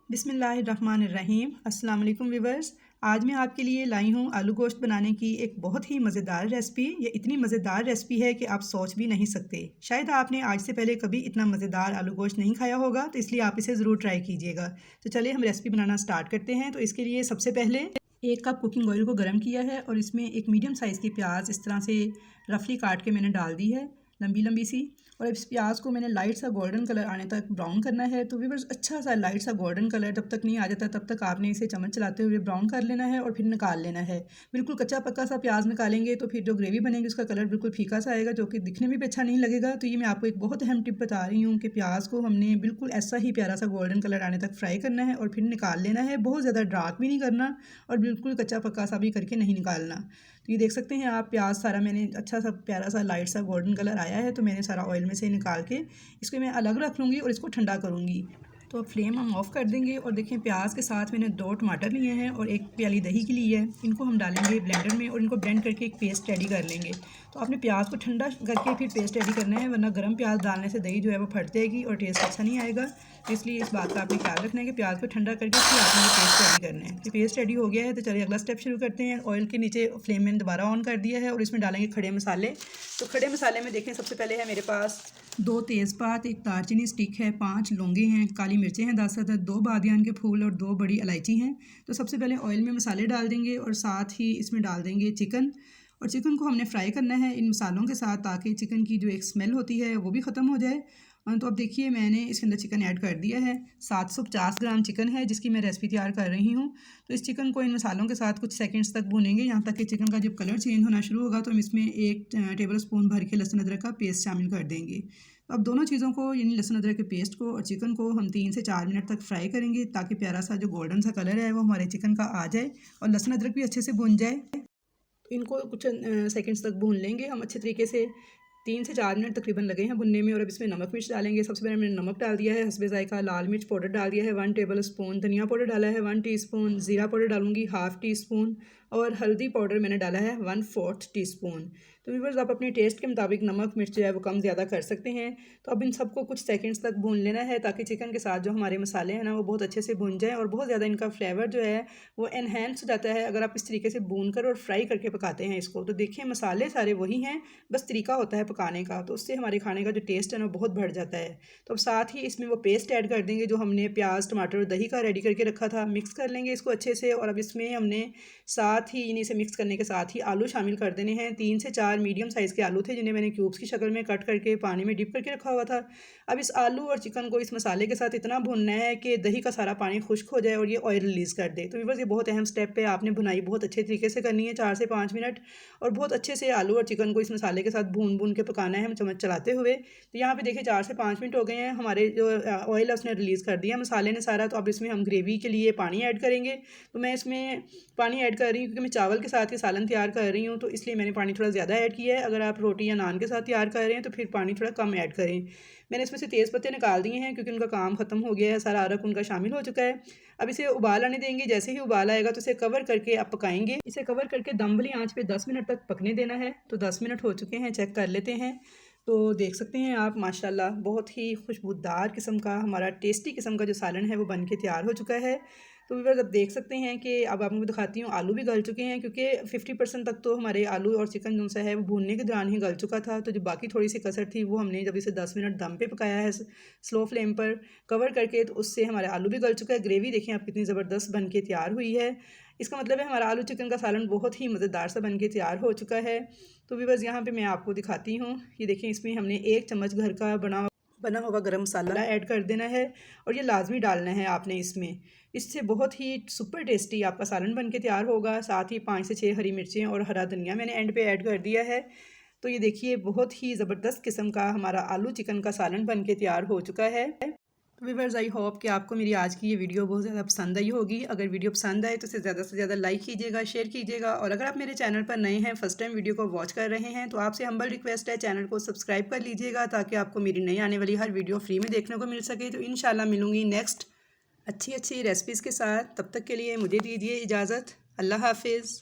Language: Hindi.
बिस्मिल्लाहिर्रहमानिर्रहीम। अस्सलाम वालेकुम व्यूअर्स। आज मैं आपके लिए लाई हूँ आलू गोश्त बनाने की एक बहुत ही मज़ेदार रेसिपी। ये इतनी मज़ेदार रेसिपी है कि आप सोच भी नहीं सकते। शायद आपने आज से पहले कभी इतना मज़ेदार आलू गोश्त नहीं खाया होगा, तो इसलिए आप इसे ज़रूर ट्राई कीजिएगा। तो चलिए हम रेसिपी बनाना स्टार्ट करते हैं। तो इसके लिए सबसे पहले 1 कप कुकिंग ऑयल को गर्म किया है और इसमें एक मीडियम साइज़ की प्याज इस तरह से रफली काट के मैंने डाल दी है, लंबी लंबी सी। और इस प्याज को मैंने लाइट सा गोल्डन कलर आने तक ब्राउन करना है। तो व्यूअर्स, अच्छा सा लाइट सा गोल्डन कलर जब तक नहीं आ जाता तब तक आपने इसे चम्मच चलाते हुए ब्राउन कर लेना है और फिर निकाल लेना है। बिल्कुल कच्चा पक्का सा प्याज निकालेंगे तो फिर जो ग्रेवी बनेगी उसका कलर बिल्कुल फीका सा आएगा, जो कि दिखने में भी अच्छा नहीं लगेगा। तो ये मैं आपको एक बहुत अहम टिप बता रही हूँ कि प्याज को हमने बिल्कुल ऐसा ही प्यारा सा गोल्डन कलर आने तक फ्राई करना है और फिर निकाल लेना है। बहुत ज़्यादा डार्क भी नहीं करना और बिल्कुल कच्चा पक्का सा भी करके नहीं निकालना। तो ये देख सकते हैं आप, प्याज सारा मैंने अच्छा सा प्यारा सा लाइट सा गोल्डन कलर आया है। तो मैंने सारा ऑयल में से निकाल के इसको मैं अलग रख लूँगी और इसको ठंडा करूँगी। तो अब फ्लेम हम ऑफ़ कर देंगे और देखें प्याज के साथ मैंने 2 टमाटर लिए हैं और 1 प्याली दही की ली है। इनको हम डालेंगे ब्लेंडर में और इनको ब्लेंड करके एक पेस्ट रेडी कर लेंगे। तो आपने प्याज को ठंडा करके फिर पेस्ट रेडी करना है, वरना गर्म प्याज डालने से दही जो है वो फट जाएगी और टेस्ट अच्छा नहीं आएगा। तो इसलिए इस बात का आपने ख्याल रखना है कि प्याज को ठंडा करके फिर आपने ये पेस्ट रेडी करना है। तो पेस्ट रेडी हो गया है, तो चलिए अगला स्टेप शुरू करते हैं। ऑयल के नीचे फ्लेम मैंने दोबारा ऑन कर दिया है और इसमें डालेंगे खड़े मसाले। तो खड़े मसाले में देखें, सबसे पहले है मेरे पास 2 तेज़पात, 1 दालचीनी स्टिक है, 5 लौंगे हैं, काली मिर्चें हैं 10 अदद, 2 बादियान के फूल और 2 बड़ी इलायची हैं। तो सबसे पहले ऑयल में मसाले डाल देंगे और साथ ही इसमें डाल देंगे चिकन। और चिकन को हमने फ्राई करना है इन मसालों के साथ, ताकि चिकन की जो एक स्मेल होती है वो भी ख़त्म हो जाए। तो अब देखिए मैंने इसके अंदर चिकन ऐड कर दिया है। 750 ग्राम चिकन है जिसकी मैं रेसिपी तैयार कर रही हूँ। तो इस चिकन को इन मसालों के साथ कुछ सेकंड्स तक भूनेंगे, यहाँ तक कि चिकन का जब कलर चेंज होना शुरू होगा तो हम इसमें 1 टेबल स्पून भर के लहसुन अदरक का पेस्ट शामिल कर देंगे। तो अब दोनों चीज़ों को, यानी लहसुन अदरक के पेस्ट को और चिकन को, हम 3 से 4 मिनट तक फ्राई करेंगे, ताकि प्यारा सा जो गोल्डन सा कलर है वो हमारे चिकन का आ जाए और लहसुन अदरक भी अच्छे से भुन जाए। इनको कुछ सेकंड्स तक भून लेंगे हम अच्छे तरीके से। 3 से 4 मिनट तकरीबन लगे हैं भुनने में। और अब इसमें नमक मिर्च डालेंगे। सबसे पहले मैंने नमक डाल दिया है हस्बे ज़ायका, लाल मिर्च पाउडर डाल दिया है 1 टेबल स्पून, धनिया पाउडर डाला है 1 टीस्पून, ज़ीरा पाउडर डालूंगी 1/2 टीस्पून और हल्दी पाउडर मैंने डाला है 1/4 टीस्पून। तो व्यूअर्स, आप अपने टेस्ट के मुताबिक नमक मिर्च जो है वो कम ज़्यादा कर सकते हैं। तो अब इन सबको कुछ सेकंड्स तक भून लेना है, ताकि चिकन के साथ जो हमारे मसाले हैं ना वो बहुत अच्छे से भून जाए और बहुत ज़्यादा इनका फ्लेवर जो है वो एनहेंस हो जाता है अगर आप इस तरीके से भून कर और फ्राई करके पकाते हैं इसको। तो देखिए मसाले सारे वही हैं, बस तरीका होता है पकाने का, तो उससे हमारे खाने का जो टेस्ट है ना बहुत बढ़ जाता है। तो अब साथ ही इसमें वो पेस्ट ऐड कर देंगे जो हमने प्याज टमाटर और दही का रेडी करके रखा था। मिक्स कर लेंगे इसको अच्छे से। और अब इसमें हमने साथ ही इन्हीं से मिक्स करने के साथ ही आलू शामिल कर देने हैं। 3 से 4 मीडियम साइज़ के आलू थे जिन्हें मैंने क्यूब्स की शक्ल में कट करके पानी में डिप करके रखा हुआ था। अब इस आलू और चिकन को इस मसाले के साथ इतना भुनना है कि दही का सारा पानी खुश्क हो जाए और ये ऑयल रिलीज़ कर दे। तो व्यूअर्स, ये बहुत अहम स्टेप है। आपने भुनाई बहुत अच्छे तरीके से करनी है, 4 से 5 मिनट, और बहुत अच्छे से आलू और चिकन को इस मसाले के साथ भून भून के पकाना है हम चम्मच चलाते हुए। तो यहाँ पे देखिए 4 से 5 मिनट हो गए हैं, हमारे जो ऑयल है उसने रिलीज़ कर दिया मसाले ने सारा। तो अब इसमें हम ग्रेवी के लिए पानी ऐड करेंगे। तो मैं इसमें पानी ऐड कर रही हूँ क्योंकि मैं चावल के साथ ही सालन तैयार कर रही हूँ, तो इसलिए मैंने पानी थोड़ा ज़्यादा ऐड किया है। अगर आप रोटी या नान के साथ तैयार कर रहे हैं तो फिर पानी थोड़ा कम ऐड करें। मैंने इसमें से तेज़ पत्ते निकाल दिए हैं क्योंकि उनका काम ख़त्म हो गया है, सारा अरक उनका शामिल हो चुका है। अब इसे उबाल आने देंगे। जैसे ही उबाल आएगा तो इसे कवर करके आप पकाएंगे। इसे कवर करके दम वाली आंच पे 10 मिनट तक पकने देना है। तो 10 मिनट हो चुके हैं, चेक कर लेते हैं। तो देख सकते हैं आप, माशाल्लाह बहुत ही खुशबूदार किस्म का, हमारा टेस्टी किस्म का जो सालन है वो बन के तैयार हो चुका है। तो व्यूअर्स, अब देख सकते हैं कि अब आपको दिखाती हूँ, आलू भी गल चुके हैं क्योंकि 50% तक तो हमारे आलू और चिकन जो सा है वो भूनने के दौरान ही गल चुका था। तो जो बाकी थोड़ी सी कसर थी वो हमने जब इसे 10 मिनट दम पे पकाया है स्लो फ्लेम पर कवर करके, तो उससे हमारे आलू भी गल चुका है। ग्रेवी देखें आप कितनी ज़बरदस्त बन के तैयार हुई है। इसका मतलब है हमारा आलू चिकन का सालन बहुत ही मज़ेदार सा बन के तैयार हो चुका है। तो व्यूअर्स, यहाँ पे मैं आपको दिखाती हूँ, ये देखें इसमें हमने 1 चम्मच घर का बना हुआ गरम मसाला ऐड कर देना है और ये लाजमी डालना है आपने इसमें। इससे बहुत ही सुपर टेस्टी आपका सालन बन के तैयार होगा। साथ ही 5 से 6 हरी मिर्चें और हरा धनिया मैंने एंड पे ऐड कर दिया है। तो ये देखिए बहुत ही ज़बरदस्त किस्म का हमारा आलू चिकन का सालन बन के तैयार हो चुका है। तो व्यूअर्स, आई होप कि आपको मेरी आज की ये वीडियो बहुत ज़्यादा पसंद आई होगी। अगर वीडियो पसंद आए तो इसे ज़्यादा से ज़्यादा लाइक कीजिएगा, शेयर कीजिएगा। और अगर आप मेरे चैनल पर नए हैं, फर्स्ट टाइम वीडियो को वॉच कर रहे हैं, तो आपसे हम्बल रिक्वेस्ट है चैनल को सब्सक्राइब कर लीजिएगा, ताकि आपको मेरी नई आने वाली हर वीडियो फ्री में देखने को मिल सके। तो इंशाल्लाह मिलूँगी नेक्स्ट अच्छी अच्छी रेसिपीज़ के साथ। तब तक के लिए मुझे दीजिए इजाज़त। अल्लाह हाफिज़।